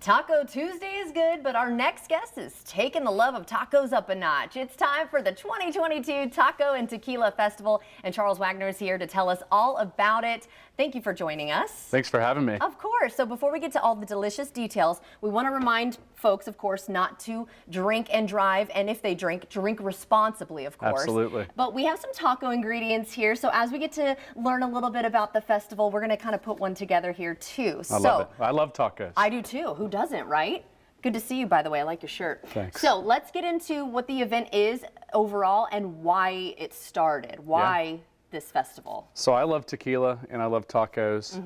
Taco Tuesday is good, but our next guest is taking the love of tacos up a notch. It's time for the 2022 Taco and Tequila Festival, and Charles Wagner is here to tell us all about it. Thank you for joining us. Thanks for having me. Of course. So before we get to all the delicious details, we want to remind folks, of course, not to drink and drive, and if they drink, drink responsibly, of course. Absolutely. But we have some taco ingredients here, so as we get to learn a little bit about the festival, we're going to kind of put one together here too. I love it. I love tacos. I do too. Who doesn't, right? Good to see you, by the way. I like your shirt. Thanks. So let's get into what the event is overall and why it started. Why this festival? So I love tequila and I love tacos.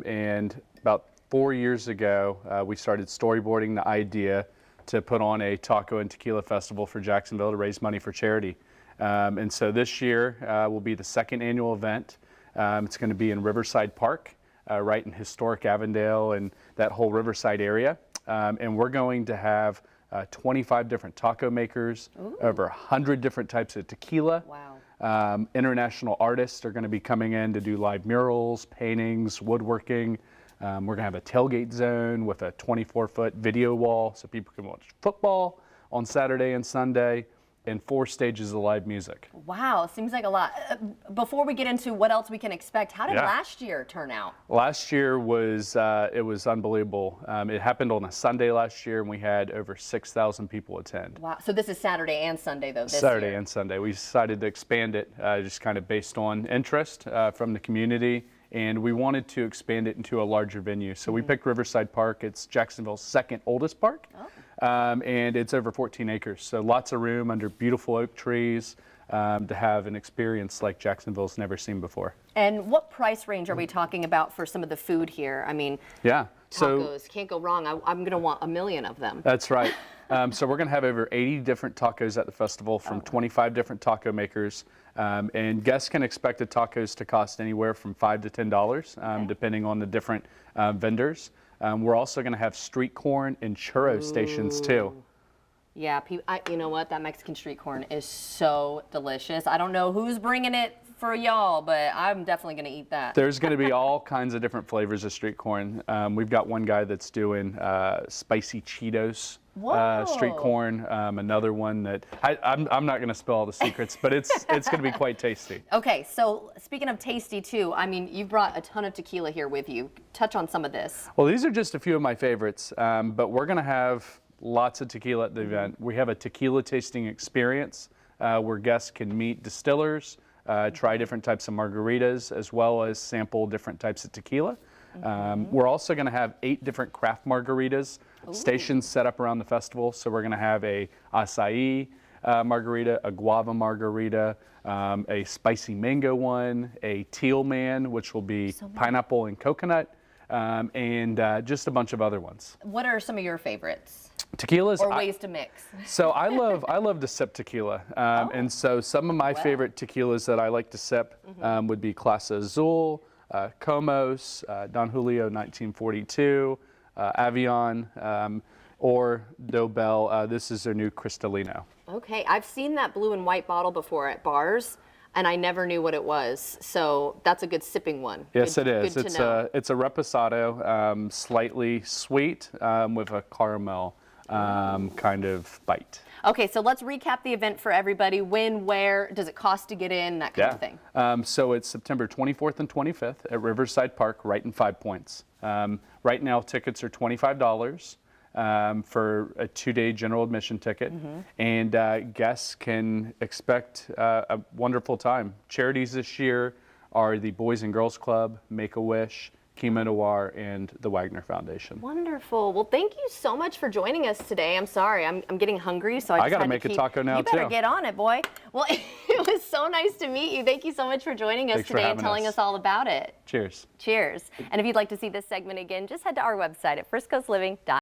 And about 4 years ago, we started storyboarding the idea to put on a taco and tequila festival for Jacksonville to raise money for charity. And so this year will be the second annual event. It's going to be in Riverside Park, right in historic Avondale and that whole Riverside area. And we're going to have 25 different taco makers, over 100 different types of tequila. Wow. International artists are going to be coming in to do live murals, paintings, woodworking. We're going to have a tailgate zone with a 24-foot video wall so people can watch football on Saturday and Sunday, and 4 stages of live music. Wow, seems like a lot. Before we get into what else we can expect, how did last year turn out? Last year was it was unbelievable. It happened on a Sunday last year, and we had over 6,000 people attend. Wow, so this is Saturday and Sunday though, this Saturday year. and Sunday. We decided to expand it just kind of based on interest from the community, and we wanted to expand it into a larger venue. So we picked Riverside Park. It's Jacksonville's second oldest park. And it's over 14 acres, so lots of room under beautiful oak trees to have an experience like Jacksonville's never seen before. And what price range are we talking about for some of the food here? I mean, yeah, tacos, can't go wrong. I'm going to want 1 million of them. That's right. So we're going to have over 80 different tacos at the festival from 25 different taco makers. And guests can expect the tacos to cost anywhere from $5 to $10, depending on the different vendors. We're also going to have street corn and churro stations too. Yeah, you know what? That Mexican street corn is so delicious. I don't know who's bringing it for y'all, but I'm definitely going to eat that. There's going to be all kinds of different flavors of street corn. We've got one guy that's doing spicy Cheetos street corn. Another one that I'm not going to spill all the secrets, but it's going to be quite tasty. Okay, so speaking of tasty too, I mean, you brought a ton of tequila here with you. Touch on some of this. Well, these are just a few of my favorites, but we're going to have lots of tequila at the event. We have a tequila tasting experience where guests can meet distillers, try different types of margaritas, as well as sample different types of tequila. We're also going to have 8 different craft margaritas stations set up around the festival. So we're going to have a acai margarita, a guava margarita, a spicy mango one, a teal man, which will be pineapple and coconut, and just a bunch of other ones. What are some of your favorites? Tequilas or ways to mix. So I love to sip tequila, and so some of my favorite tequilas that I like to sip would be Clase Azul, Comos, Don Julio 1942, Avion, or Dobel. This is their new Cristalino. Okay, I've seen that blue and white bottle before at bars, and I never knew what it was. So that's a good sipping one. Yes, good, it is. Good to know. It's a reposado, slightly sweet with a caramel kind of bite. Okay, so let's recap the event for everybody. When, where, does it cost to get in, that kind of thing? So it's September 24th and 25th at Riverside Park, right in 5 Points. Right now, tickets are $25 for a 2-day general admission ticket, and guests can expect a wonderful time. Charities this year are the Boys and Girls Club, Make-A-Wish, Kima Noir, and the Wagner Foundation. Wonderful. Well, thank you so much for joining us today. I'm sorry, I'm getting hungry, so I got to make a taco now, too. You better get on it, boy. Well, it was so nice to meet you. Thank you so much for joining us today and telling us all about it. Cheers. Cheers. And if you'd like to see this segment again, just head to our website at friscosliving.com.